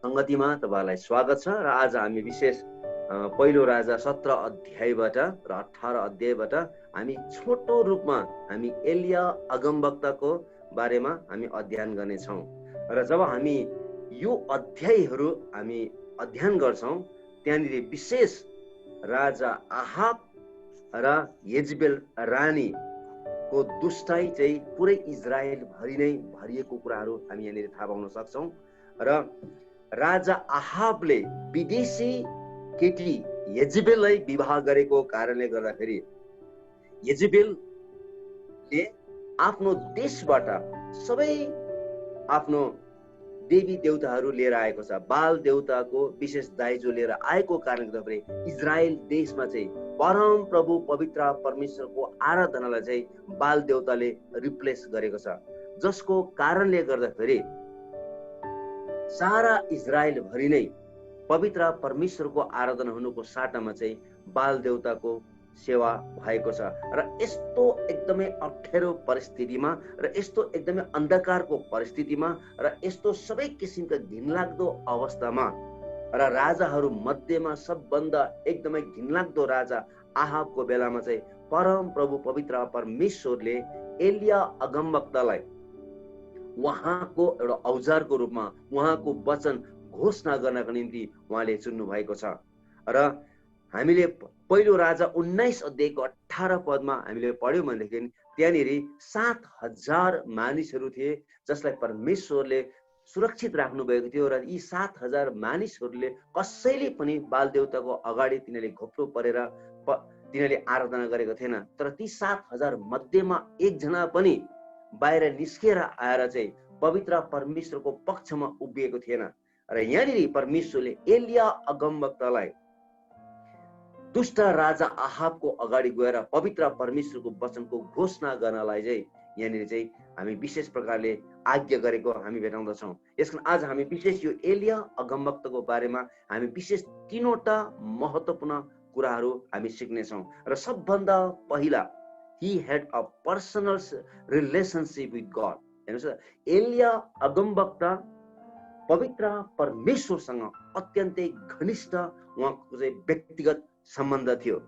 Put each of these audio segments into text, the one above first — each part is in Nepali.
संगतिमा तपाईलाई स्वागत छ र आज हामी विशेष पहिलो राजा 17 अध्यायबाट र 18 अध्यायबाट हामी छोटो रूपमा हामी एलिया अगमवक्ताको बारेमा हामी अध्ययन गर्नेछौँ र जब हामी यो अध्यायहरू हामी अध्ययन गर्छौँ त्यहाँनिर विशेष राजा आहाब र येजबेल रानी को दुष्टाइ चाहिँ पुरै इजरायल भरि नै भरिएको कुराहरू हामी यहाँनिर थाहा पाउन सक्छौँ र राजा आहाबले विदेशी केटी येजबेललाई विवाह गरेको कारणले गर्दाखेरि येजबेलले आफ्नो देशबाट सबै आफ्नो देवी देवताहरू लिएर आएको छ। बाल देवताको विशेष दाइजो लिएर आएको कारणले गर्दाखेरि इजरायल देशमा चाहिँ परम प्रभु पवित्र परमेश्वरको आराधनालाई चाहिँ बाल देवताले रिप्लेस गरेको छ, जसको कारणले गर्दाखेरि सारा इजरायल भरि नै पवित्र परमेश्वरको आराधना हुनुको साटामा चाहिँ बाल देवताको सेवा भएको छ र यस्तो एकदमै अप्ठ्यारो परिस्थितिमा र यस्तो एकदमै अन्धकारको परिस्थितिमा र यस्तो सबै किसिमका घिनलाग्दो अवस्थामा र राजाहरू मध्येमा सबभन्दा एकदमै घिनलाग्दो राजा आहाबको बेलामा चाहिँ परम प्रभु पवित्र परमेश्वरले एलिया अगमवक्तालाई उहाँको एउटा औजारको रूपमा उहाँको वचन घोषणा गर्नको निम्ति उहाँले चुन्नु भएको छ। र हामीले पहिलो राजा 19 अध्यायको 18 पदमा हामीले पढ्यौँ भनेदेखि त्यहाँनिर 7,000 मानिसहरू थिए जसलाई परमेश्वरले सुरक्षित राख्नु भएको थियो र यी 7,000 मानिसहरूले कसैले पनि बाल देवताको अगाडि तिनीहरूले घोप्टो परेर तिनीहरूले आराधना गरेको थिएन। तर ती 7,000 मध्येमा एकजना पनि बाहिर निस्केर आएर चाहिँ पवित्र परमेश्वरको पक्षमा उभिएको थिएन र यहाँनिर परमेश्वरले एलिया अगमवक्तालाई दुष्ट राजा आहाबको अगाडि गएर पवित्र परमेश्वरको वचनको घोषणा गर्नलाई चाहिँ यहाँनिर चाहिँ हामी विशेष प्रकारले आज्ञा गरेको हामी भेटाउँदछौँ। यसकारण आज हामी विशेष यो एलिया अगमवक्ताको बारेमा हामी विशेष 3वटा महत्त्वपूर्ण कुराहरू हामी सिक्नेछौँ र सबभन्दा पहिला he had a personal relationship with God। हेर्नुहोस्, एलिया अगमवक्ता पवित्र परमेश्वरसँग अत्यन्तै घनिष्ठ उहाँको चाहिँ व्यक्तिगत सम्बन्ध थियो।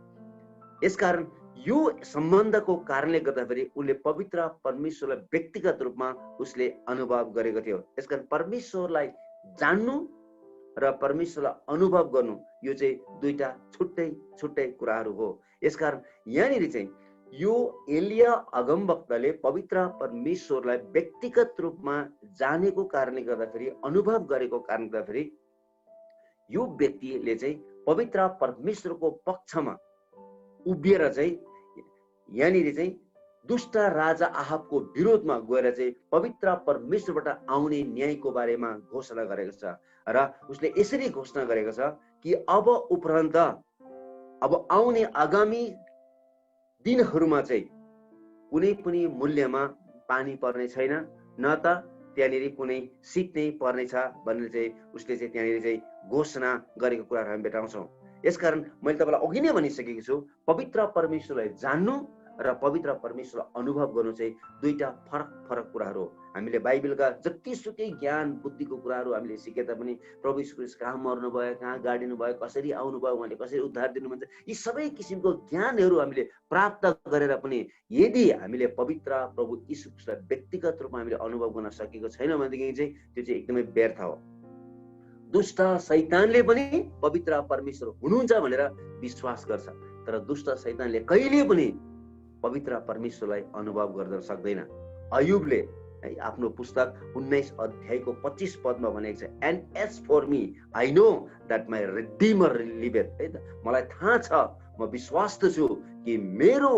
यसकारण यो सम्बन्धको कारणले गर्दाखेरि उसले पवित्र परमेश्वरलाई व्यक्तिगत रूपमा उसले अनुभव गरेको थियो। यसकारण परमेश्वरलाई जान्नु र परमेश्वरलाई अनुभव गर्नु यो चाहिँ दुईटा छुट्टै छुट्टै कुराहरू हो। यसकारण यहाँनिर चाहिँ यो एलिया अगमवक्ताले पवित्र परमेश्वरलाई व्यक्तिगत रूपमा जानेको कारणले गर्दाखेरि अनुभव गरेको कारणले गर्दाखेरि यो व्यक्तिले चाहिँ पवित्र परमेश्वरको पक्षमा उभिएर चाहिँ यहाँनिर चाहिँ दुष्ट राजा आहाबको विरोधमा गएर चाहिँ पवित्र परमेश्वरबाट आउने न्यायको बारेमा घोषणा गरेको छ र उसले यसरी घोषणा गरेको छ कि अब उपरान्त अब आउने आगामी दिनहरूमा चाहिँ कुनै पनि मूल्यमा पानी पर्ने छैन, न त त्यहाँनिर कुनै शीत नै पर्नेछ भनेर चाहिँ उसले चाहिँ त्यहाँनिर चाहिँ घोषणा गरेको कुराहरू हामी भेटाउँछौँ। यसकारण मैले तपाईँलाई अघि नै भनिसकेको छु, पवित्र परमेश्वरलाई जान्नु र पवित्र परमेश्वरलाई अनुभव गर्नु चाहिँ दुईटा फरक फरक कुराहरू हो। हामीले बाइबलका जतिसुकै ज्ञान बुद्धिको कुराहरू हामीले सिके तापनि प्रभु यीशु ख्रीष्ट कहाँ मर्नुभयो, कहाँ गाडिनु भयो, कसरी आउनुभयो, उहाँले कसरी उद्धार दिनुहुन्छ, यी सबै किसिमको ज्ञानहरू हामीले प्राप्त गरेर पनि यदि हामीले पवित्र प्रभु यीशु ख्रीष्टलाई व्यक्तिगत रूपमा हामीले अनुभव गर्न सकेको छैन भनेदेखि चाहिँ त्यो चाहिँ एकदमै व्यर्थ हो। दुष्ट शैतानले पनि पवित्र परमेश्वर हुनुहुन्छ भनेर विश्वास गर्छ, तर दुष्ट शैतानले कहिले पनि पवित्र परमेश्वरलाई अनुभव गर्न सक्दैन। अयुबले आफ्नो पुस्तक 19 अध्यायको 25 पदमा भनेको छ, and as for me I know that my redeemer liveth. है त, मलाई थाहा छ, म विश्वास छु कि मेरो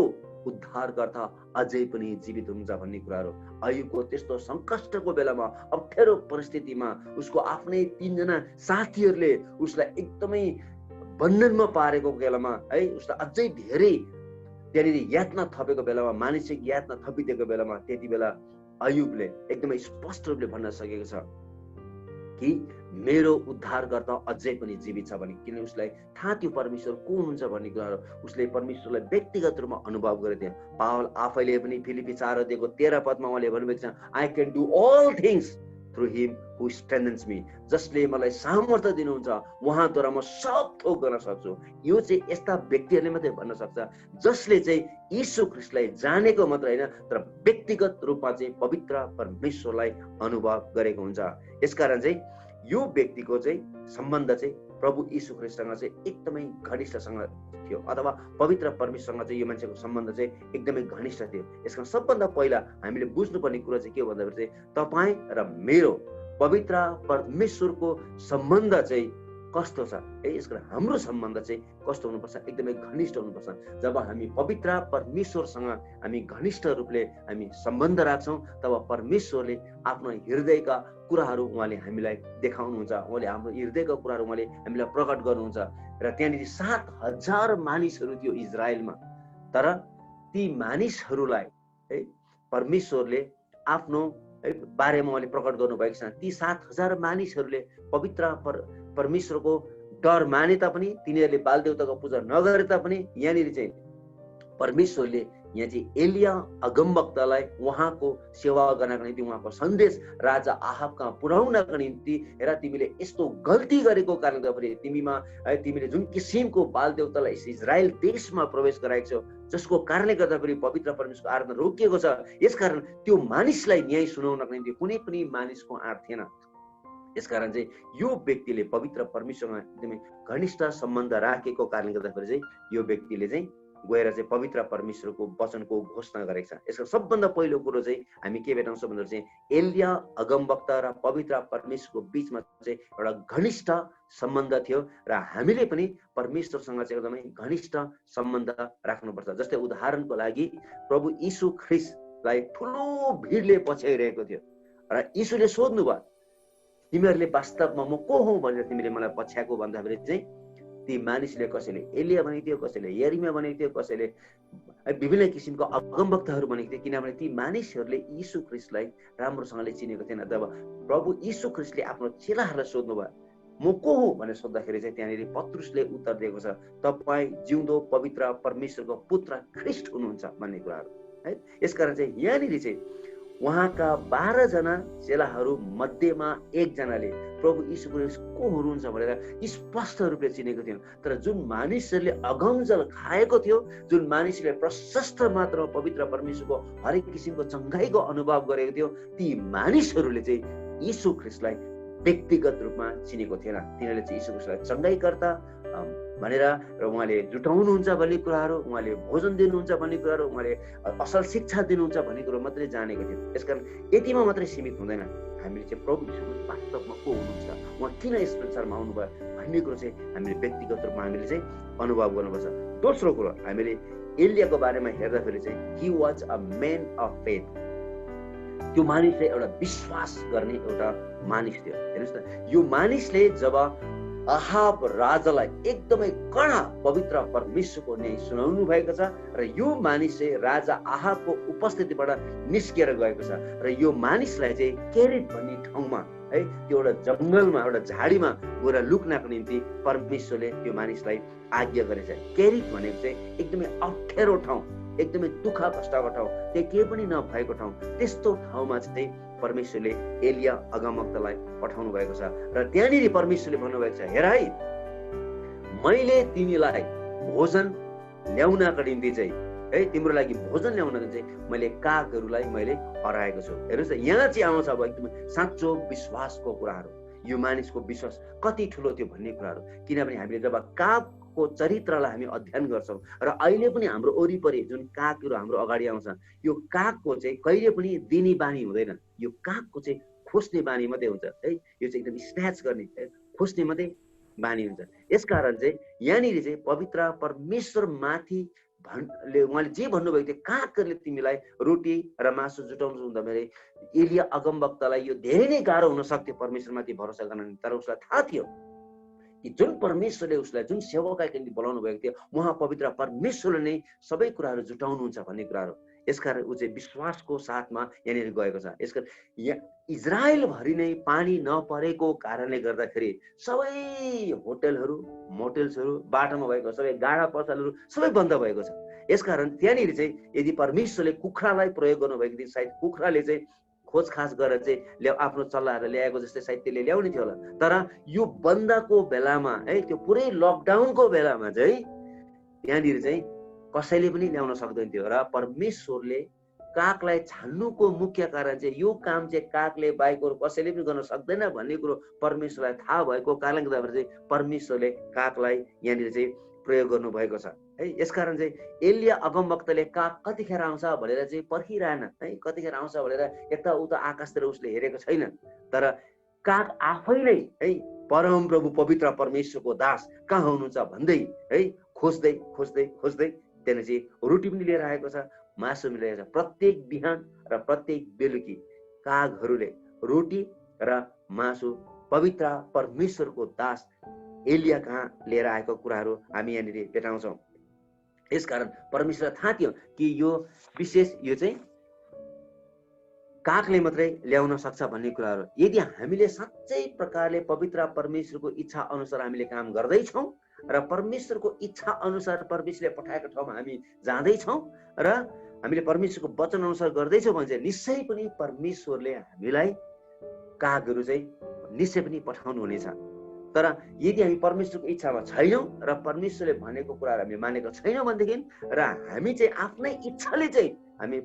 उद्धारकर्ता अझै पनि जीवित हुनुहुन्छ भन्ने कुराहरू। अयुबको त्यस्तो सङ्कष्टको बेलामा अप्ठ्यारो परिस्थितिमा उसको आफ्नै 3 जना साथीहरूले उसलाई एकदमै बन्धनमा पारेको बेलामा है उसलाई अझै धेरै त्यहाँनिर यातना थपेको बेलामा, मानसिक यातना थपिदिएको बेलामा त्यति बेला अयुबले एकदमै स्पष्ट रूपले भन्न सकेको छ कि मेरो उद्धारकर्ता अझै पनि जीवित छ भने, किन उसलाई थाहा थियो परमेश्वर को हुनुहुन्छ भन्ने कुराहरू उसले परमेश्वरलाई व्यक्तिगत रूपमा अनुभव गरेको थियो। पावल आफैले पनि फिलिपी 4 अध्यायको 13 पदमा उहाँले भन्नुभएको छ, I can do all things through him who strengthens me, जसले मलाई सामर्थ्य दिनुहुन्छ, उहाँद्वारा म सब थोक गर्न सक्छु। यो चाहिँ यस्ता व्यक्तिहरूले मात्रै भन्न सक्छ जसले चाहिँ यीशु ख्रीष्टलाई जानेको मात्र होइन तर व्यक्तिगत रूपमा चाहिँ पवित्र परमेश्वरलाई अनुभव गरेको हुन्छ। यसकारण चाहिँ यो व्यक्तिको चाहिँ सम्बन्ध चाहिँ प्रभु यीशु ख्रीष्टसँग चाहिँ एकदमै घनिष्ठसँग थियो, अथवा पवित्र परमेश्वरसँग चाहिँ यो मान्छेको सम्बन्ध चाहिँ एकदमै घनिष्ठ थियो। यसमा सबभन्दा पहिला हामीले बुझ्नुपर्ने कुरा चाहिँ के हो भन्दाखेरि चाहिँ तपाईँ र मेरो पवित्र परमेश्वरको सम्बन्ध चाहिँ कस्तो छ है। यसको हाम्रो सम्बन्ध चाहिँ कस्तो हुनुपर्छ, एकदमै घनिष्ठ हुनुपर्छ। जब हामी पवित्र परमेश्वरसँग हामी घनिष्ठ रूपले हामी सम्बन्ध राख्छौँ तब परमेश्वरले आफ्नो हृदयका कुराहरू उहाँले हामीलाई देखाउनुहुन्छ, उहाँले हाम्रो हृदयका कुराहरू उहाँले हामीलाई प्रकट गर्नुहुन्छ। र त्यहाँनिर 7,000 मानिसहरू थियो इजरायलमा, तर ती मानिसहरूलाई है परमेश्वरले आफ्नो बारेमा उहाँले प्रकट गर्नुभएको छ। ती 7,000 मानिसहरूले पवित्र परमेश्वरको डर माने तापनि, तिनीहरूले बाल देवताको पूजा नगरे तापनि, यहाँनिर चाहिँ परमेश्वरले यहाँ चाहिँ एलिया अगमवक्तालाई उहाँको सेवा गर्नको निम्ति, उहाँको सन्देश राजा आहाब कहाँ पुर्याउनको निम्ति, हेर तिमीले यस्तो गल्ती गरेको कारणले गर्दाखेरि तिमीले जुन किसिमको बाल देवतालाई इजरायल देशमा प्रवेश गराएको छौ, जसको कारणले गर्दाखेरि पवित्र परमेश्वरको आराधना रोकिएको छ। यसकारण त्यो मानिसलाई न्याय सुनाउनको निम्ति कुनै पनि मानिसको आँट थिएन। यसकारण चाहिँ यो व्यक्तिले पवित्र परमेश्वरसँग एकदमै घनिष्ठ सम्बन्ध राखेको कारणले गर्दाखेरि चाहिँ यो व्यक्तिले चाहिँ गएर चाहिँ पवित्र परमेश्वरको वचनको घोषणा गरेको छ। यसको सबभन्दा पहिलो कुरो चाहिँ हामी के भेटाउँछौँ भन्दा चाहिँ एलिया अगमवक्ता र पवित्र परमेश्वरको बीचमा चाहिँ एउटा घनिष्ठ सम्बन्ध थियो र हामीले पनि परमेश्वरसँग चाहिँ एकदमै घनिष्ठ सम्बन्ध राख्नुपर्छ। जस्तै उदाहरणको लागि प्रभु यीशु ख्रीष्टलाई ठुलो भिडले पछ्याइरहेको थियो र यीशुले सोध्नुभयो, तिमीहरूले वास्तवमा म को हुँ भनेर तिमीले मलाई पछ्याएको भन्दाखेरि चाहिँ ती मानिसले कसैले एलिया भनेको थियो, कसैले यिर्मया भनेको थियो, कसैले विभिन्न किसिमको अगमवक्ताहरू भनेको थियो, किनभने ती मानिसहरूले यीशु ख्रीष्टलाई राम्रोसँगले चिनेको थिएन। जब प्रभु यीशु ख्रीष्टले आफ्नो चेलाहरूलाई सोध्नुभयो म को हुँ भनेर सोद्धाखेरि चाहिँ त्यहाँनिर पत्रुसले उत्तर दिएको छ, तपाईँ जिउँदो पवित्र परमेश्वरको पुत्र ख्रीष्ट हुनुहुन्छ भन्ने कुराहरू है। यसकारण चाहिँ यहाँनिर चाहिँ उहाँका 12 जना चेलाहरू मध्येमा एकजनाले प्रभु यीशु ख्रीष्ट को हुनुहुन्छ भनेर स्पष्ट रूपले चिनेको थियो। तर जुन मानिसहरूले अगमजल खाएको थियो, जुन मानिसले प्रशस्त मात्रामा पवित्र परमेश्वरको हरेक किसिमको चङ्गाइको अनुभव गरेको थियो, ती मानिसहरूले चाहिँ यीशु ख्रीष्टलाई व्यक्तिगत रूपमा चिनेको थिएन। तिनीहरूले चाहिँ यीशु ख्रीष्टलाई चङ्गाइकर्ता भनेर र उहाँले जुटाउनुहुन्छ भन्ने कुराहरू, उहाँले भोजन दिनुहुन्छ भन्ने कुराहरू, उहाँले असल शिक्षा दिनुहुन्छ भन्ने कुरो मात्रै जानेको थियो। यसकारण यतिमा मात्रै सीमित हुँदैन, हामीले चाहिँ प्रभु यीशु वास्तवमा को हुनुहुन्छ, उहाँ किन यस संसारमा आउनुभयो भन्ने कुरो चाहिँ हामीले व्यक्तिगत रूपमा हामीले चाहिँ अनुभव गर्नुपर्छ। दोस्रो कुरो हामीले एलियाको बारेमा हेर्दाखेरि चाहिँ he was a man of faith. त्यो मानिस चाहिँ एउटा विश्वास गर्ने एउटा मानिस थियो। हेर्नुहोस् न, यो मानिसले जब आहाब राजालाई एकदमै कडा पवित्र परमेश्वरको न्याय सुनाउनु भएको छ र यो मानिस चाहिँ राजा आहाबको उपस्थितिबाट निस्किएर गएको छ र यो मानिसलाई चाहिँ केरित भन्ने ठाउँमा है, त्यो एउटा जङ्गलमा एउटा झाडीमा गएर लुक्नको निम्ति परमेश्वरले त्यो मानिसलाई आज्ञा गरेछ। केरित भनेको चाहिँ एकदमै अप्ठ्यारो ठाउँ, एकदमै दुःख कष्टको ठाउँ, त्यहाँ केही पनि नभएको ठाउँ, त्यस्तो ठाउँमा चाहिँ परमेश्वरले एलिया अगमवक्तालाई पठाउनु भएको छ र त्यहाँनिर परमेश्वरले भन्नुभएको छ, हेर है मैले तिमीलाई भोजन ल्याउनको निम्ति चाहिँ है, तिम्रो लागि भोजन ल्याउनको चाहिँ मैले कागहरूलाई मैले हराएको छु। हेर्नुहोस् यहाँ चाहिँ आउँछ अब एकदमै साँचो विश्वासको कुराहरू, यो मानिसको विश्वास कति ठुलो थियो भन्ने कुराहरू। किनभने हामीले जब कागको चरित्रलाई हामी अध्ययन गर्छौँ र अहिले पनि हाम्रो वरिपरि जुन कागहरू हाम्रो अगाडि आउँछ, यो कागको चाहिँ कहिले पनि दिने बानी हुँदैन, यो कागको चाहिँ खोज्ने बानी मात्रै हुन्छ है। यो चाहिँ एकदम स्न्याच गर्ने खोज्ने मात्रै बानी हुन्छ। यसकारण चाहिँ यहाँनिर चाहिँ पवित्र परमेश्वर माथि उहाँले जे भन्नुभएको थियो, कागहरूले तिमीलाई रोटी र मासु जुटाउनु भन्दाखेरि एलिया अगमवक्तालाई यो धेरै नै गाह्रो हुन सक्थ्यो परमेश्वरमाथि भरोसा गर्न, तर उसलाई थाहा थियो कि जुन परमेश्वरले उसलाई जुन सेवाका निम्ति बोलाउनु भएको थियो, उहाँ पवित्र परमेश्वरले नै सबै कुराहरू जुटाउनुहुन्छ भन्ने कुराहरू। यसकारण ऊ चाहिँ विश्वासको साथमा यहाँनिर गएको छ। यसकारण यहाँ इजरायलभरि नै पानी नपरेको कारणले गर्दाखेरि सबै होटलहरू, मोटेल्सहरू, बाटोमा भएको सबै गाडा पसलहरू सबै बन्द भएको छ। यसकारण त्यहाँनिर चाहिँ यदि परमेश्वरले कुखुरालाई प्रयोग गर्नुभएको थियो, सायद कुखुराले चाहिँ खोजखाज गरेर चाहिँ आफ्नो चल्लाएर ल्याएको जस्तै सायद त्यसले ल्याउने थियो होला। तर यो बन्दको बेलामा है, त्यो पुरै लकडाउनको बेलामा चाहिँ त्यहाँनिर चाहिँ कसैले पनि ल्याउन सक्दैन थियो। र परमेश्वरले कागलाई छान्नुको मुख्य कारण चाहिँ यो काम चाहिँ कागले बाहेक अरू कसैले पनि गर्न सक्दैन भन्ने कुरो परमेश्वरलाई थाहा भएको कारणले गर्दाखेरि चाहिँ परमेश्वरले कागलाई यहाँनिर चाहिँ प्रयोग गर्नुभएको छ है। यसकारण चाहिँ एलिया अगमवक्ताले काग कतिखेर आउँछ भनेर चाहिँ पर्खिरहेन है, कतिखेर आउँछ भनेर यताउता आकाशतिर उसले हेरेको छैन। तर काग आफैले है परम प्रभु पवित्र परमेश्वरको दास कहाँ हुनुहुन्छ भन्दै है खोज्दै खोज्दै खोज्दै त्यहाँदेखि चाहिँ रोटी पनि लिएर आएको छ, मासु पनि लिएर आएको छ। प्रत्येक बिहान र प्रत्येक बेलुकी कागहरूले रोटी र मासु पवित्र परमेश्वरको दास एलिया कहाँ लिएर आएको कुराहरू हामी यहाँनिर भेटाउँछौँ। यसकारण परमेश्वरलाई थाहा थियो कि यो विशेष यो चाहिँ कागले मात्रै ल्याउन सक्छ भन्ने कुराहरू। यदि हामीले सच्चै प्रकारले पवित्र परमेश्वरको इच्छा अनुसार हामीले काम गर्दैछौँ र परमेश्वरको इच्छा अनुसार परमेश्वरले पठाएको ठाउँमा हामी जाँदैछौँ र हामीले परमेश्वरको वचन अनुसार गर्दैछौँ भने चाहिँ निश्चय पनि परमेश्वरले हामीलाई कागहरू चाहिँ निश्चय पनि पठाउनु हुनेछ। तर यदि हामी परमेश्वरको इच्छामा छैनौँ र परमेश्वरले भनेको कुराहरू हामी मानेको छैनौँ भनेदेखि र हामी चाहिँ आफ्नै इच्छाले चाहिँ हामी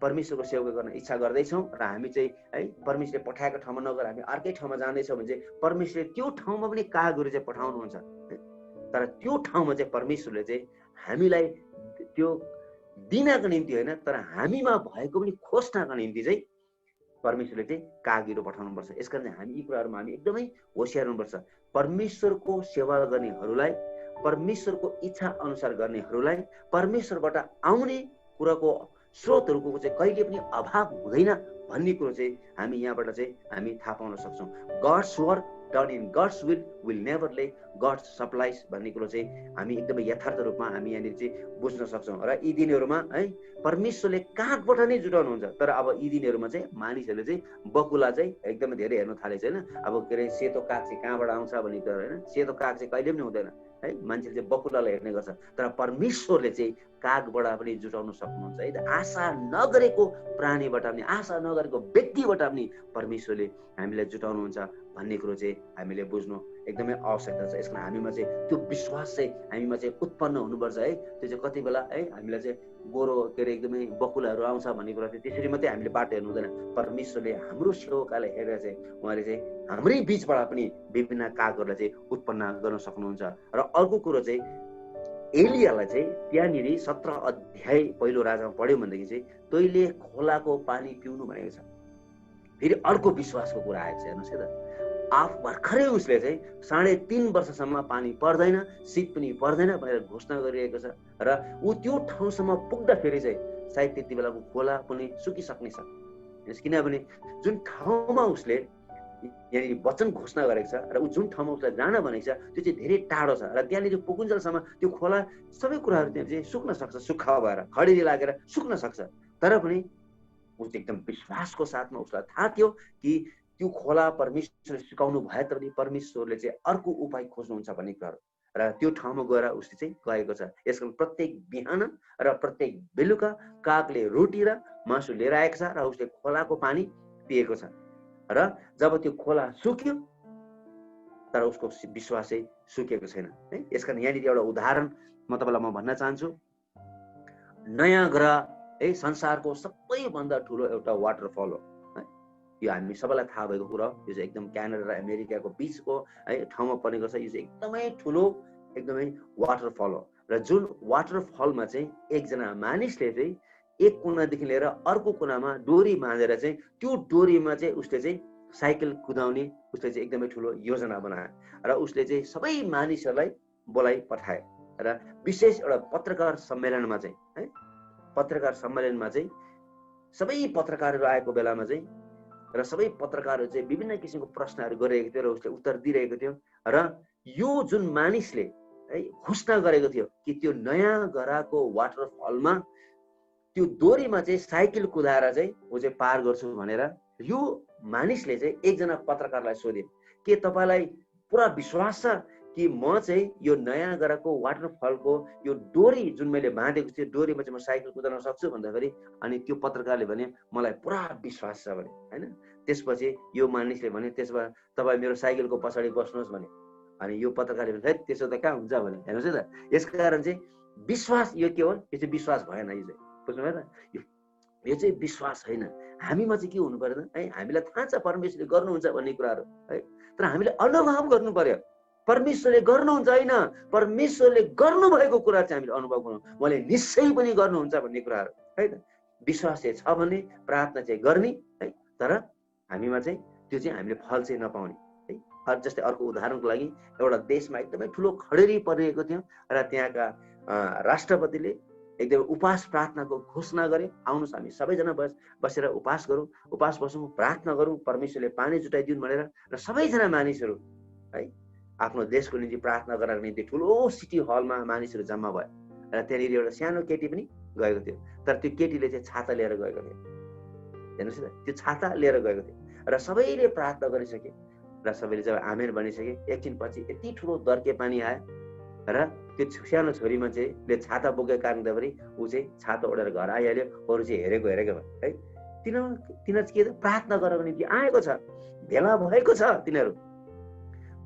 परमेश्वरको सेवा गर्न इच्छा गर्दैछौँ र हामी चाहिँ है परमेश्वरले पठाएको ठाउँमा नगएर हामी अर्कै ठाउँमा जाँदैछौँ भने चाहिँ परमेश्वरले त्यो ठाउँमा पनि कागहरू चाहिँ पठाउनुहुन्छ। तर त्यो ठाउँमा चाहिँ परमेश्वरले चाहिँ हामीलाई त्यो दिनको निम्ति होइन, तर हामीमा भएको पनि खोज्नको निम्ति चाहिँ परमेश्वरले चाहिँ कागहरू पठाउनुपर्छ। यसकारण हामी यी कुराहरूमा हामी एकदमै होसियार हुनुपर्छ। परमेश्वरको सेवा गर्नेहरूलाई, परमेश्वरको इच्छा अनुसार गर्नेहरूलाई परमेश्वरबाट आउने कुराको स्रोतहरूको चाहिँ कहिले पनि अभाव हुँदैन भन्ने कुरो चाहिँ हामी यहाँबाट चाहिँ हामी थाहा पाउन सक्छौँ। Gods work done in gods will never ले गड्स सप्लाइज भन्ने कुरो चाहिँ हामी एकदमै यथार्थ रूपमा हामी यहाँनिर चाहिँ बुझ्न सक्छौँ। र यी दिनहरूमा है परमेश्वरले कागबाट नै जुटाउनुहुन्छ। तर अब यी दिनहरूमा चाहिँ मानिसहरूले चाहिँ बकुला चाहिँ एकदमै धेरै हेर्न थालेको छ होइन। अब के अरे सेतो काग चाहिँ कहाँबाट आउँछ भन्ने कुरा होइन, सेतो काग चाहिँ कहिले पनि हुँदैन है, मान्छेले चाहिँ बकुलालाई हेर्ने गर्छ। तर परमेश्वरले चाहिँ कागबाट पनि जुटाउन सक्नुहुन्छ है। आशा नगरेको प्राणीबाट पनि, आशा नगरेको व्यक्तिबाट पनि परमेश्वरले हामीलाई जुटाउनुहुन्छ भन्ने कुरो चाहिँ हामीले बुझ्नु एकदमै आवश्यकता छ। यसमा हामीमा चाहिँ त्यो विश्वास चाहिँ हामीमा चाहिँ उत्पन्न हुनुपर्छ है। त्यो चाहिँ कति बेला है हामीलाई चाहिँ गोरो के अरे एकदमै बकुलाहरू आउँछ भन्ने कुरा चाहिँ त्यसरी मात्रै हामीले बाटो हेर्नु हुँदैन। परमेश्वरले हाम्रो सेवकालाई हेरेर चाहिँ उहाँले चाहिँ हाम्रै बिचबाट पनि विभिन्न कागहरूलाई चाहिँ उत्पन्न गर्न सक्नुहुन्छ। र अर्को कुरो चाहिँ एलियालाई चाहिँ त्यहाँनिर 17 अध्याय पहिलो राजामा पढ्यौँ भनेदेखि चाहिँ तैँले खोलाको पानी पिउनु भनेको छ। फेरि अर्को विश्वासको कुरा आएको छ हेर्नुहोस् है त। भर्खरै उसले चाहिँ 3.5 वर्षसम्म पानी पर्दैन, शीत पनि पर्दैन भनेर घोषणा गरिरहेको छ। र ऊ त्यो ठाउँसम्म पुग्दाखेरि चाहिँ सायद त्यति बेलाको खोला पनि सुकिसक्ने छ। किनभने जुन ठाउँमा उसले यहाँनिर वचन घोषणा गरेको छ र ऊ जुन ठाउँमा उसलाई जान भनेको छ त्यो चाहिँ धेरै टाढो छ। र त्यहाँनिर पुगुन्जेलसम्म त्यो खोला सबै कुराहरू त्यहाँ चाहिँ सुक्न सक्छ, सुक्खा भएर खडेरी लागेर सुक्न सक्छ। तर पनि ऊ चाहिँ एकदम विश्वासको साथमा उसलाई थाहा थियो कि त्यो खोला परमेश्वरले सुकाउनु भए तापनि परमेश्वरले चाहिँ अर्को उपाय खोज्नुहुन्छ भन्ने कुराहरू। र त्यो ठाउँमा गएर उसले चाहिँ गएको छ। यसको प्रत्येक बिहान र प्रत्येक बेलुका कागले रोटी र मासु लिएर आएको छ र उसले खोलाको पानी पिएको छ। र जब त्यो खोला सुक्यो तर उसको विश्वास चाहिँ सुकेको छैन है। यसकारण यहाँनिर एउटा उदाहरण म तपाईँलाई म भन्न चाहन्छु। नयाँ ग्रह है संसारको सबैभन्दा ठुलो एउटा वाटरफल हो है। यो हामी सबैलाई थाहा भएको कुरा हो। यो चाहिँ एकदम क्यानाडा र अमेरिकाको बिचको है ठाउँमा पर्ने गर्छ। यो चाहिँ एकदमै ठुलो एकदमै वाटरफल हो। र जुन वाटरफलमा चाहिँ एकजना मानिसले चाहिँ एक कुनादेखि लिएर अर्को कुनामा डोरी बाँधेर चाहिँ त्यो डोरीमा चाहिँ उसले चाहिँ साइकल कुदाउने उसले चाहिँ एकदमै ठुलो योजना बनायो। र उसले चाहिँ सबै मानिसहरूलाई बोलाइ पठाए। र विशेष एउटा पत्रकार सम्मेलनमा चाहिँ है पत्रकार सम्मेलनमा चाहिँ सबै पत्रकारहरू आएको बेलामा चाहिँ र सबै पत्रकारहरू चाहिँ विभिन्न किसिमको प्रश्नहरू गरिरहेको थियो र उसले उत्तर दिइरहेको थियो। र यो जुन मानिसले है घोषणा गरेको थियो कि त्यो नयाँ गराको वाटरफलमा त्यो डोरीमा चाहिँ साइकल कुदाएर चाहिँ ऊ चाहिँ पार गर्छु भनेर यो मानिसले चाहिँ एकजना पत्रकारलाई सोध्यो के तपाईँलाई पुरा विश्वास छ कि म चाहिँ यो नयाँ गराएको वाटरफलको यो डोरी जुन मैले बाँधेको थिएँ, डोरीमा चाहिँ म साइकल कुदाउन सक्छु भन्दाखेरि अनि त्यो पत्रकारले भने मलाई पुरा विश्वास छ भने, होइन। त्यसपछि यो मानिसले भने त्यसो भए तपाईँ मेरो साइकलको पछाडि बस्नुहोस् भने। अनि यो पत्रकारले भने त्यसो त कहाँ हुन्छ भने, हेर्नुहोस् है त। यसकारण चाहिँ विश्वास यो के हो, यो चाहिँ विश्वास भएन, यो चाहिँ बुझ्नुभयो त। यो चाहिँ विश्वास होइन। हामीमा चाहिँ के हुनु पर्यो है, हामीलाई थाहा छ परमेश्वरले गर्नुहुन्छ भन्ने कुराहरू है, तर हामीले अनुभव गर्नु पर्यो। परमेश्वरले गर्नुहुन्छ होइन, परमेश्वरले गर्नुभएको कुरा चाहिँ हामीले अनुभव गर्नु, उहाँले निश्चय पनि गर्नुहुन्छ भन्ने कुराहरू है त। विश्वास चाहिँ छ भने प्रार्थना चाहिँ गर्ने है, तर हामीमा चाहिँ त्यो चाहिँ हामीले फल चाहिँ नपाउने है। जस्तै अर्को उदाहरणको लागि एउटा देशमा एकदमै ठुलो खडेरी परिरहेको थियो र त्यहाँका राष्ट्रपतिले एकदमै उपवास प्रार्थनाको घोषणा गरे। आउनुहोस् हामी सबैजना बसेर उपवास गरौँ, उपवास बसौँ, प्रार्थना गरौँ, परमेश्वरले पानी जुटाइदिउन् भनेर। र सबैजना मानिसहरू है आफ्नो देशको निम्ति प्रार्थना गर्नको निम्ति ठुलो सिटी हलमा मानिसहरू जम्मा भयो र त्यहाँनिर एउटा सानो केटी पनि गएको थियो। तर त्यो केटीले चाहिँ छाता लिएर गएको थियो, हेर्नुहोस् न, त्यो छाता लिएर गएको थियो। र सबैले प्रार्थना गरिसके र सबैले जब आमेन भनिसके, एकछिनपछि यति ठुलो दर्के पानी आयो र त्यो सानो छोरी मान्छेले छाता बोकेको कारणले ऊ चाहिँ छाता ओढेर घर आइहाल्यो। अरू चाहिँ हेरेको भयो है। तिनीहरू के प्रार्थना गर्नको निम्ति आएको छ, भेला भएको छ। तिनीहरू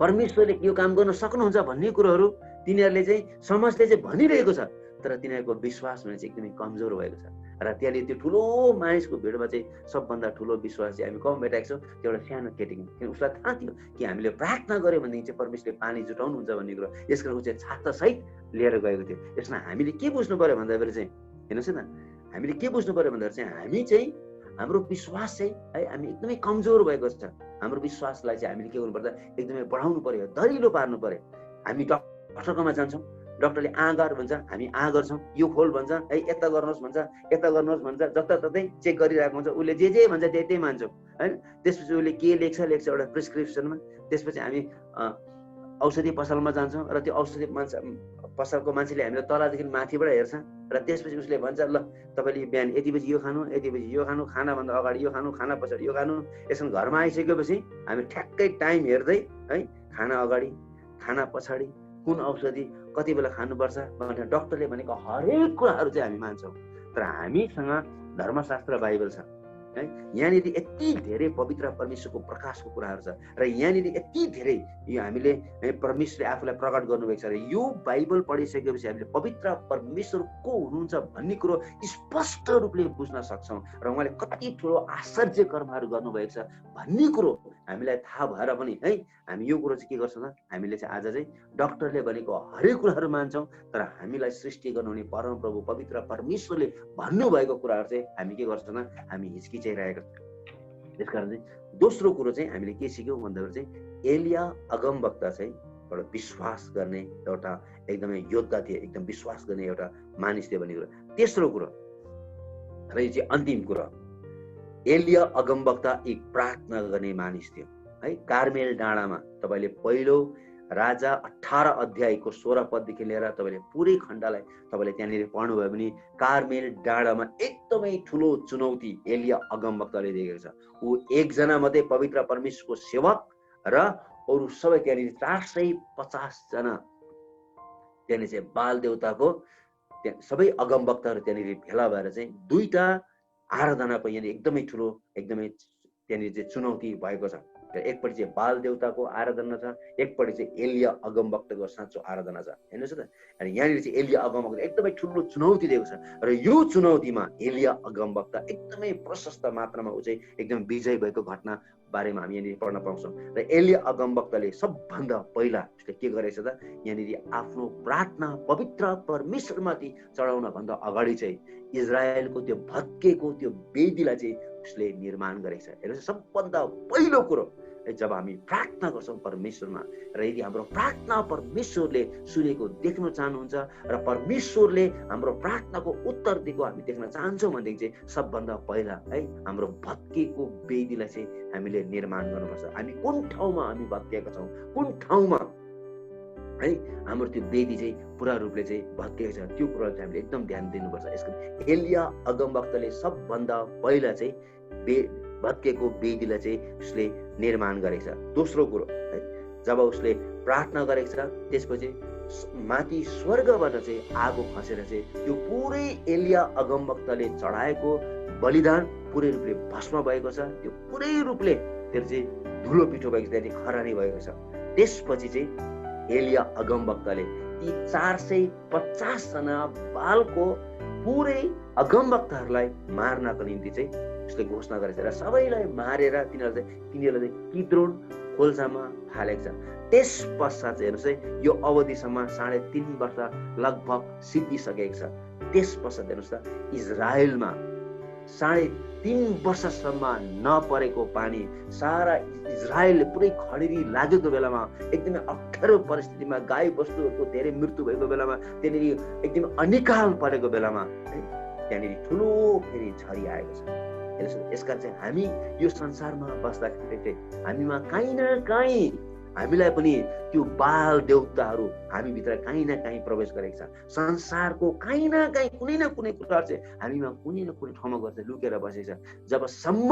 परमेश्वरले यो काम गर्न सक्नुहुन्छ भन्ने कुरोहरू तिनीहरूले चाहिँ समाजले चाहिँ भनिरहेको छ, तर तिनीहरूको विश्वास भने चाहिँ एकदमै कमजोर भएको छ। र त्यहाँले त्यो ठुलो मानिसको भिडमा चाहिँ सबभन्दा ठुलो विश्वास चाहिँ हामी कम भेटाएको छौँ, त्यो एउटा सानो केटी। किन उसलाई थाहा थियो कि हामीले प्रार्थना गऱ्यो भनेदेखि चाहिँ परमेश्वरले पानी जुटाउनुहुन्छ भन्ने कुरो। यस कारण ऊ चाहिँ छाता सहित लिएर गएको थियो। यसमा हामीले के बुझ्नु पर्यो भन्दाखेरि चाहिँ, हेर्नुहोस् न, हामीले के बुझ्नु पर्यो भन्दाखेरि चाहिँ हामी चाहिँ हाम्रो विश्वास चाहिँ है हामी एकदमै कमजोर भएको छ। हाम्रो विश्वासलाई चाहिँ हामीले के गर्नु पर्दा एकदमै बढाउनु पर्यो, दरिलो पार्नु पर्यो। हामी डक्टरकोमा जान्छौँ, डक्टरले गर भन्छ, हामी गर्छौँ, यो खोल भन्छ है, यता गर्नुहोस् भन्छ, यता गर्नुहोस् भन्छ, जताततै चेक गरिरहेको हुन्छ। उसले जे भन्छ त्यही मान्छौँ होइन। त्यसपछि उसले के लेख्छ एउटा प्रिस्क्रिप्सनमा। त्यसपछि हामी औषधि पसलमा जान्छौँ र त्यो औषधि पसलको मान्छेले हामीलाई तलदेखि माथिबाट हेर्छ र त्यसपछि उसले भन्छ ल तपाईँले बिहान यति बजी यो खानु, यति बजी यो खानु, खानाभन्दा अगाडि यो खानु, खाना पछाडि यो खानु। यसमा घरमा आइसकेपछि हामी ठ्याक्कै टाइम हेर्दै है, खाना अगाडि खाना पछाडि कुन औषधि कति बेला खानुपर्छ भनेर डक्टरले भनेको हरेक कुराहरू चाहिँ हामी मान्छौँ। तर हामीसँग धर्मशास्त्र बाइबल छ है। यहाँनिर यति धेरै पवित्र परमेश्वरको प्रकाशको कुराहरू छ र यहाँनिर यति धेरै यो हामीले परमेश्वरले आफूलाई प्रकट गर्नुभएको छ। र यो बाइबल पढिसकेपछि हामीले पवित्र परमेश्वर को हुनुहुन्छ भन्ने कुरो स्पष्ट रूपले बुझ्न सक्छौँ र उहाँले कति ठुलो आश्चर्य कर्महरू गर्नुभएको छ भन्ने कुरो हामीलाई थाहा भएर पनि है हामी यो कुरो चाहिँ के गर्छौँ त, हामीले चाहिँ आज चाहिँ डक्टरले भनेको हरेक कुराहरू मान्छौँ, तर हामीलाई सृष्टि गर्नुहुने परमप्रभु पवित्र परमेश्वरले भन्नुभएको कुराहरू चाहिँ हामी के गर्छौँ त, हामी हिचकिचाइरहेको छ। त्यसकारण चाहिँ दोस्रो कुरो चाहिँ हामीले के सिक्यौँ भन्दाखेरि चाहिँ एलिया अगमवक्ता चाहिँ एउटा विश्वास गर्ने एउटा एकदमै योद्धा थिए, एकदम विश्वास गर्ने एउटा मानिस थियो भन्ने कुरो। तेस्रो कुरो र यो चाहिँ अन्तिम कुरो, एलिया अगमवक्ता एक प्रार्थना गर्ने मानिस थियो है। कार्मेल डाँडामा तपाईँले पहिलो राजा 18 अध्यायको 16 पददेखि लिएर तपाईँले पुरै खण्डलाई तपाईँले त्यहाँनिर पढ्नुभयो भने कार्मेल डाँडामा एकदमै ठुलो चुनौती एलिया अगमवक्ताले देखेको छ। ऊ एकजना मात्रै पवित्र परमेश्वरको सेवक र अरू सबै त्यहाँनिर 450 जना त्यहाँनिर चाहिँ बाल देवताको सबै अगमवक्ताहरू त्यहाँनिर भेला भएर चाहिँ दुईटा आराधनाको यहाँनिर एकदमै ठुलो एकदमै त्यहाँनिर चाहिँ चुनौती भएको छ। एकपट्टि चाहिँ बाल देवताको आराधना छ, एकपट्टि चाहिँ एलिया अगमवक्ताको साँचो आराधना छ। हेर्नुहोस् त, अनि यहाँनिर चाहिँ एलिया अगमवक्ता एकदमै ठुलो चुनौती दिएको छ र यो चुनौतीमा एलिया अगमवक्ता एकदमै प्रशस्त मात्रामा ऊ चाहिँ एकदम विजय भएको घटना बारेमा हामी यहाँनिर पढ्न पाउँछौँ। र एलिया अगमवक्ताले सबभन्दा पहिला उसले के गरेछ त, यहाँनिर आफ्नो प्रार्थना पवित्र परमेश्वरमाथि चढाउन भन्दा अगाडि चाहिँ इजरायलको त्यो भत्केको त्यो वेदीलाई चाहिँ उसले निर्माण गरेको छ। हेर्नुहोस्, सबभन्दा पहिलो कुरो जब हामी प्रार्थना गर्छौँ परमेश्वरमा र यदि हाम्रो प्रार्थना परमेश्वरले सुनेको देख्न चाहनुहुन्छ र परमेश्वरले हाम्रो प्रार्थनाको उत्तर दिएको हामी देख्न चाहन्छौँ भनेदेखि चाहिँ सबभन्दा पहिला है हाम्रो भत्किएको वेदीलाई चाहिँ हामीले निर्माण गर्नुपर्छ। हामी कुन ठाउँमा हामी भत्किएका छौँ, कुन ठाउँमा है हाम्रो त्यो वेदी चाहिँ पुरा रूपले चाहिँ भत्किएको छ, त्यो कुरा चाहिँ हामीले एकदम ध्यान दिनुपर्छ। यसको एलिया अगमवक्ताले सबभन्दा पहिला चाहिँ भत्किएको वेदीलाई चाहिँ उसले निर्माण गरेको छ। दोस्रो कुरो है, जब उसले प्रार्थना गरेको छ। त्यसपछि माथि स्वर्गबाट चाहिँ आगो खसेर चाहिँ त्यो पुरै एलिया अगमवक्ताले चढाएको बलिदान पुरै रूपले भस्म भएको छ। त्यो पुरै रूपले त्यो चाहिँ धुलो पिठो भएको छ, त्यहाँदेखि खरानी भएको छ। त्यसपछि चाहिँ एलिया अगमवक्ताले ती 450 जना बालको पुरै अगमवक्ताहरूलाई मार्नको निम्ति चाहिँ उसले घोषणा गरेछ र सबैलाई मारेर तिनीहरूलाई किद्रोन खोल्सामा फालेको छ। त्यस पश्चात चाहिँ हेर्नुहोस् है, यो अवधिसम्म 3.5 वर्ष लगभग सिद्धिसकेको छ। त्यस पश्चात हेर्नुहोस् त, इजरायलमा 3.5 वर्षसम्म नपरेको पानी सारा इजरायल पुरै खडेरी लागेको बेलामा, एकदमै अप्ठ्यारो परिस्थितिमा, गाई बस्तुहरूको धेरै मृत्यु भएको बेलामा, त्यहाँनिर एकदमै अनिकाल परेको बेलामा त्यहाँनिर ठुलो फेरि झरी आएको छ। हेर्नुहोस्, यसकारण चाहिँ हामी यो संसारमा बस्दाखेरि चाहिँ हामीमा काहीँ न काहीँ हामीलाई पनि त्यो बाल देवताहरू हामीभित्र काहीँ न काहीँ प्रवेश गरेको छ। संसारको काहीँ न काहीँ कुनै न कुनै कुराहरू चाहिँ हामीमा कुनै न कुनै ठाउँमा गर्छ लुकेर बसेको छ। जबसम्म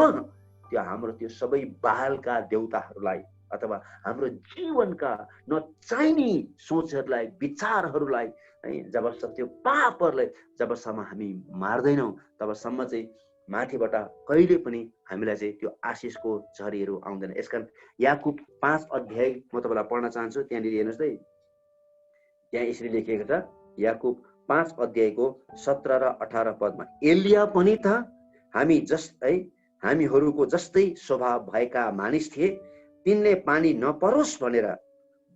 त्यो हाम्रो त्यो सबै बालका देवताहरूलाई अथवा हाम्रो जीवनका नचाहिने सोचहरूलाई, विचारहरूलाई, जबसम्म त्यो पापहरूलाई जबसम्म हामी मार्दैनौँ, तबसम्म चाहिँ माथिबाट कहिले पनि हामीलाई चाहिँ त्यो आशिषको झरीहरू आउँदैन। यसकारण याकुब 5 अध्याय म तपाईँलाई पढ्न चाहन्छु। त्यहाँनिर हेर्नुहोस् है, त्यहाँ यसरी लेखिएको छ, याकुब 5 अध्यायको 17 र 18 पदमा, एलिया पनि त हामीहरूको जस्तै स्वभाव भएका मानिस थिए। तिनले पानी नपरोस् भनेर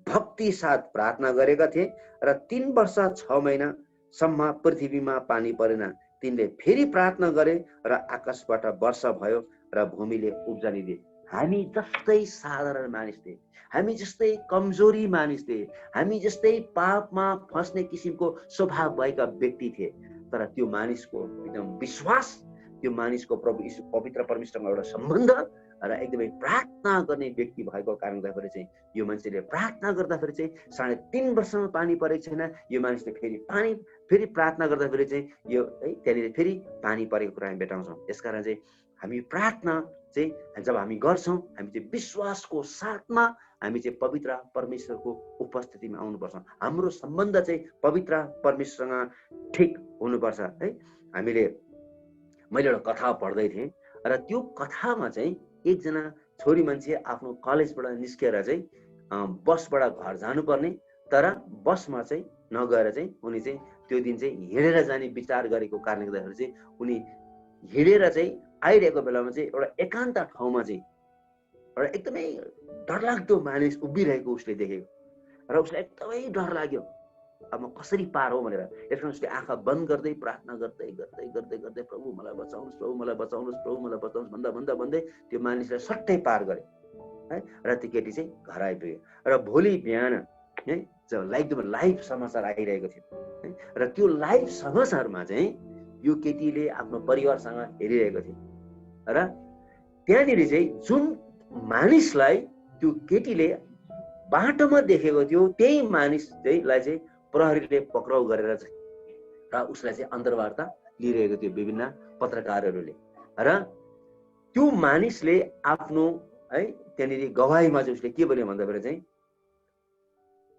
भक्ति साथ प्रार्थना गरेका थिए र 3 वर्ष 6 महिनासम्म पृथ्वीमा पानी परेन। तिनले फेरि प्रार्थना गरे र आकाशबाट वर्षा भयो र भूमिले उब्जनी दिए। हामी जस्तै साधारण मानिस थिए, हामी जस्तै कमजोरी मानिस थिए, हामी जस्तै पापमा फस्ने किसिमको स्वभाव भएका व्यक्ति थिए। तर त्यो मानिसको एकदम विश्वास, त्यो मानिसको प्रभु यीशु पवित्र परमेश्वरसँग एउटा सम्बन्ध र एकदमै प्रार्थना गर्ने व्यक्ति भएको कारणले गर्दाखेरि चाहिँ यो मान्छेले प्रार्थना गर्दाखेरि चाहिँ 3.5 वर्षमा पानी परेको छैन। यो मानिसले फेरि प्रार्थना गर्दाखेरि चाहिँ यो है त्यहाँनिर फेरि पानी परेको कुरा हामी भेटाउँछौँ। यसकारण चाहिँ हामी प्रार्थना चाहिँ जब हामी गर्छौँ, हामी चाहिँ विश्वासको साथमा हामी चाहिँ पवित्र परमेश्वरको उपस्थितिमा आउनुपर्छ। हाम्रो सम्बन्ध चाहिँ पवित्र परमेश्वरसँग ठिक हुनुपर्छ है। मैले एउटा कथा पढ्दै थिएँ र त्यो कथामा चाहिँ एकजना छोरी मान्छे आफ्नो कलेजबाट निस्केर चाहिँ बसबाट घर जानुपर्ने, तर बसमा चाहिँ नगएर चाहिँ उनी चाहिँ त्यो दिन चाहिँ हिँडेर जाने विचार गरेको कारणले गर्दाखेरि चाहिँ उनी हिँडेर चाहिँ आइरहेको बेलामा चाहिँ एउटा एकान्त ठाउँमा चाहिँ एउटा एकदमै डरलाग्दो मानिस उभिरहेको उसले देखेको र उसलाई एकदमै डर लाग्यो। अब म कसरी पार हो भनेर यसमा उसले आँखा बन्द गर्दै प्रार्थना गर्दै गर्दै गर्दै गर्दै प्रभु मलाई बचाउनुहोस्, प्रभु मलाई बचाउनुहोस्, प्रभु मलाई बचाउनुहोस् भन्दै त्यो मानिसलाई सट्टै पार गरे है। र त्यो केटी चाहिँ घर आइपुग्यो र भोलि बिहान है एकदम लाइभ समाचार आइरहेको थियो है। र त्यो लाइभ समाचारमा चाहिँ यो केटीले आफ्नो परिवारसँग हेरिरहेको थियो र त्यहाँनिर चाहिँ जुन मानिसलाई त्यो केटीले बाटोमा देखेको थियो त्यही मानिस चाहिँलाई चाहिँ प्रहरीले पक्राउ गरेर चाहिँ र उसलाई चाहिँ अन्तर्वार्ता लिइरहेको थियो विभिन्न पत्रकारहरूले। र त्यो मानिसले आफ्नो है त्यहाँनिर गवाहीमा चाहिँ उसले के भन्यो भन्दाखेरि चाहिँ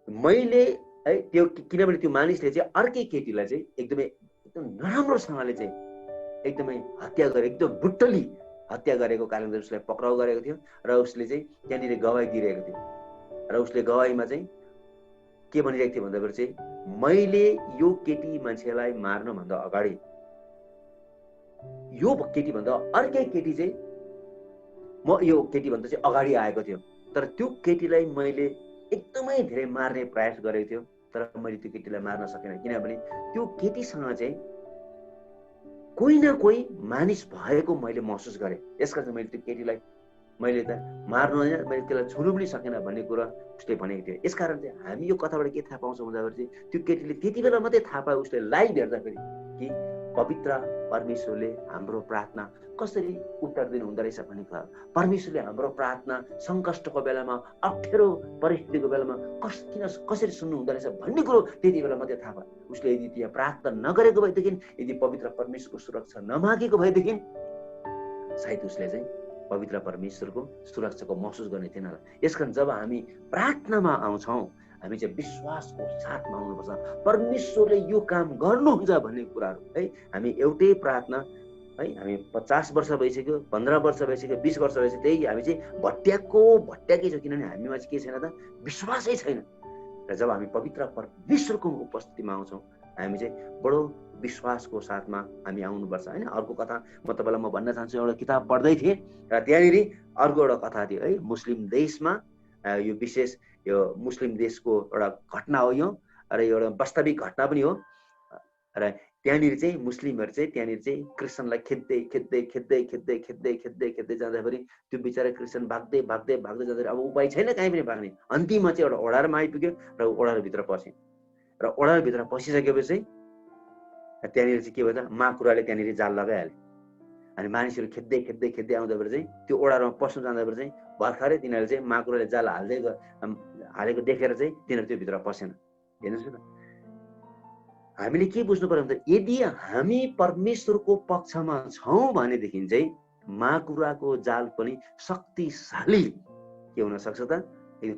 मैले है त्यो, किनभने त्यो मानिसले चाहिँ अर्कै केटीलाई चाहिँ एकदम नराम्रोसँगले चाहिँ एकदमै हत्या गरे, एकदम ब्रुटली हत्या गरेको कारणले उसलाई पक्राउ गरेको थियो र उसले चाहिँ त्यहाँनिर गवाही दिइरहेको थियो। र उसले गवाहीमा चाहिँ के भनिरहेको थियो भन्दाखेरि चाहिँ मैले यो केटी मान्छेलाई मार्नुभन्दा अगाडि यो केटीभन्दा अर्कै केटी चाहिँ म यो केटीभन्दा चाहिँ अगाडि आएको थियो, तर त्यो केटीलाई मैले एकदमै धेरै मार्ने प्रयास गरेको थियो, तर मैले त्यो केटीलाई मार्न सकेन। किनभने त्यो केटीसँग चाहिँ कोही न कोही मानिस भएको मैले महसुस गरेँ। यसका चाहिँ मैले त्यो केटीलाई मैले त मार्नु होइन, मैले त्यसलाई छुनु पनि सकेन भन्ने कुरा उसले भनेको थियो। यसकारण चाहिँ हामी यो कथाबाट के थाहा पाउँछौँ भन्दाखेरि चाहिँ त्यो केटीले त्यति बेला मात्रै थाहा पायो, उसले लाइभ हेर्दाखेरि कि पवित्र परमेश्वरले हाम्रो प्रार्थना कसरी उत्तर दिनु हुँदो रहेछ भन्ने कुरा। परमेश्वरले हाम्रो प्रार्थना सङ्कष्टको बेलामा, अप्ठ्यारो परिस्थितिको बेलामा कसरी सुन्नु हुँदो रहेछ भन्ने कुरो त्यति बेला मात्रै थाहा पायो। उसले यदि त्यहाँ प्रार्थना नगरेको भएदेखि, यदि पवित्र परमेश्वरको सुरक्षा नमागेको भएदेखि सायद उसले चाहिँ पवित्र परमेश्वरको सुरक्षाको महसुस गर्ने थिएन। यसकारण जब हामी प्रार्थनामा आउँछौँ हामी चाहिँ विश्वासको साथमा आउनुपर्छ। परमेश्वरले यो काम गर्नुहुन्छ भन्ने कुराहरू है। हामी एउटै प्रार्थना है, हामी 50 वर्ष भइसक्यो, 15 वर्ष भइसक्यो, 20 वर्ष भइसक्यो, त्यही हामी चाहिँ भट्याकै छ। किनभने हामीमा चाहिँ के छैन त, विश्वासै छैन। र जब हामी पवित्र परमेश्वरको उपस्थितिमा आउँछौँ हामी चाहिँ बडो विश्वासको साथमा हामी आउनुपर्छ होइन। अर्को कथा म तपाईँलाई भन्न चाहन्छु। एउटा किताब पढ्दै थिएँ र त्यहाँनिर अर्को एउटा कथा थियो है। मुस्लिम देशमा यो विशेष यो मुस्लिम देशको एउटा घटना हो यो, र यो एउटा वास्तविक घटना पनि हो। र त्यहाँनिर चाहिँ मुस्लिमहरू चाहिँ त्यहाँनिर चाहिँ क्रिस्चियनलाई खेद्दै जाँदाखेरि त्यो बिचरा क्रिस्चियन भाग्दै जाँदाखेरि अब उपाय छैन कहीँ पनि भाग्ने। अन्तिममा चाहिँ एउटा ओडारमा आइपुग्यो र ओडारभित्र पस्यो। र ओडारभित्र पसिसकेपछि त्यहाँनिर चाहिँ के भयो त, माकुराले त्यहाँनिर जाल लगाइहाल्यो। अनि मानिसहरू खेद्दै आउँदाखेरि चाहिँ त्यो ओडारमा पस्नु जाँदाखेरि चाहिँ भर्खरै तिनीहरूले चाहिँ माकुराले जाल हालेको देखेर चाहिँ तिनीहरू त्यो भित्र पसेन। हेर्नुहोस् न, हामीले के बुझ्नु पर्यो भने यदि हामी परमेश्वरको पक्षमा छौँ भनेदेखि चाहिँ माकुराको जाल पनि शक्तिशाली के हुन सक्छ त,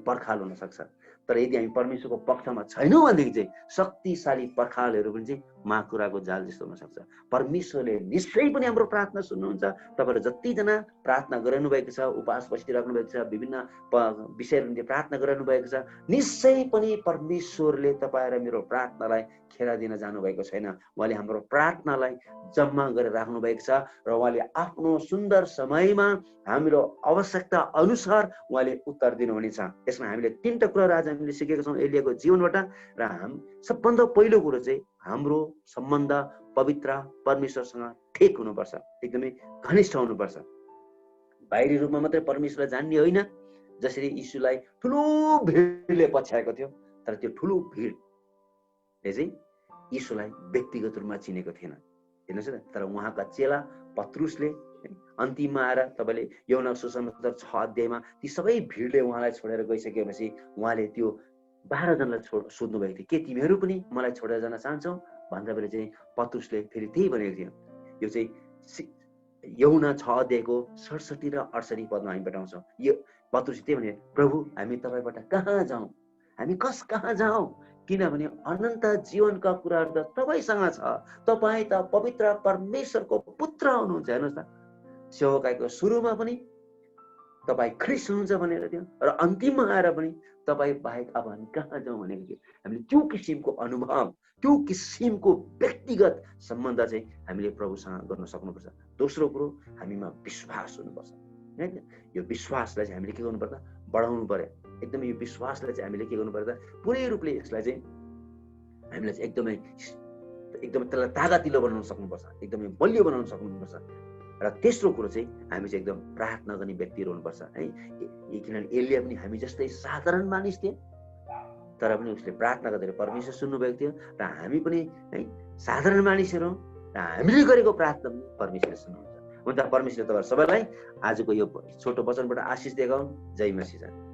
पर्खाल हुन सक्छ। तर यदि हामी परमेश्वरको पक्षमा छैनौँ भनेदेखि चाहिँ शक्तिशाली पर्खालहरू पनि चाहिँ माकुराको जाल जस्तो हुन सक्छ। परमेश्वरले निश्चय पनि हाम्रो प्रार्थना सुन्नुहुन्छ। तपाईँहरू जतिजना प्रार्थना गरिरहनु भएको छ, उपवास बसिराख्नु भएको छ, विभिन्न विषयहरू निम्ति प्रार्थना गरिरहनु भएको छ, निश्चय पनि परमेश्वरले तपाईँ र मेरो प्रार्थनालाई खेर दिन जानुभएको छैन। उहाँले हाम्रो प्रार्थनालाई जम्मा गरेर राख्नु भएको छ र उहाँले आफ्नो सुन्दर समयमा हाम्रो आवश्यकता अनुसार उहाँले उत्तर दिनुहुनेछ। यसमा हामीले 3टा कुराहरू आज हामीले सिकेका छौँ एलियाको जीवनबाट। र सबभन्दा पहिलो कुरो चाहिँ हाम्रो सम्बन्ध पवित्र परमेश्वरसँग ठिक हुनुपर्छ, एकदमै घनिष्ठ हुनुपर्छ। बाहिरी रूपमा मात्रै परमेश्वरलाई जान्ने होइन, जसरी यीशुलाई ठुलो भिडले पछ्याएको थियो, तर त्यो ठुलो भिडले चाहिँ यीशुलाई व्यक्तिगत रूपमा चिनेको थिएन। हेर्नुहोस् न, तर उहाँका चेला पत्रुसले अन्तिममा आएर तपाईँले यूहन्ना सुसमाचार 6 अध्यायमा ती सबै भिडले उहाँलाई छोडेर गइसकेपछि उहाँले त्यो 12 जनालाई सोध्नु भएको थियो, के तिमीहरू पनि मलाई छोडेर जान चाहन्छौ भन्दा बेला चाहिँ पत्रुसले फेरि त्यही भनेको थियो। यो चाहिँ यूहन्ना 6 अध्यायको 67 र 68 पदमा हामी भेटाउँछौँ। यो पत्रुसले त्यही भने, प्रभु हामी तपाईँबाट कहाँ जाउँ, हामी कस कहाँ जाउँ, किनभने अनन्त जीवनका कुराहरू त तपाईँसँग छ, तपाईँ त पवित्र परमेश्वरको पुत्र हुनुहुन्छ। हेर्नुहोस् त, सेवकाईको सुरुमा पनि तपाईँ ख्रिस्ट हुनुहुन्छ भनेको थियो र अन्तिममा आएर पनि तपाईँ बाहेक अब हामी कहाँ जाउँ भनेको थियो। हामीले त्यो किसिमको अनुभव, त्यो किसिमको व्यक्तिगत सम्बन्ध चाहिँ हामीले प्रभुसँग गर्न सक्नुपर्छ। दोस्रो कुरो, हामीमा विश्वास हुनुपर्छ होइन। यो विश्वासलाई चाहिँ हामीले के गर्नुपर्छ, बढाउनु पर्यो। एकदमै यो विश्वासलाई चाहिँ हामीले के गर्नु पर्छ, पुरै रूपले यसलाई चाहिँ हामीले चाहिँ एकदमै त्यसलाई तागतिलो बनाउन सक्नुपर्छ, एकदमै बलियो बनाउन सक्नुपर्छ। र तेस्रो कुरो चाहिँ हामी चाहिँ एकदम प्रार्थना गर्ने व्यक्तिहरू हुनुपर्छ है। किनभने एलिया पनि हामी जस्तै साधारण मानिस थिए, तर पनि उसले प्रार्थना गर्दै परमेश्वर सुन्नुभएको थियो। र हामी पनि है साधारण मानिसहरू हौँ र हामीले गरेको प्रार्थना पनि परमेश्वरले सुन्नुहुन्छ। हुन्छ, परमेश्वरले तपाईँहरू सबैलाई आजको यो छोटो वचनबाट आशिष दिएको। जय मसीह।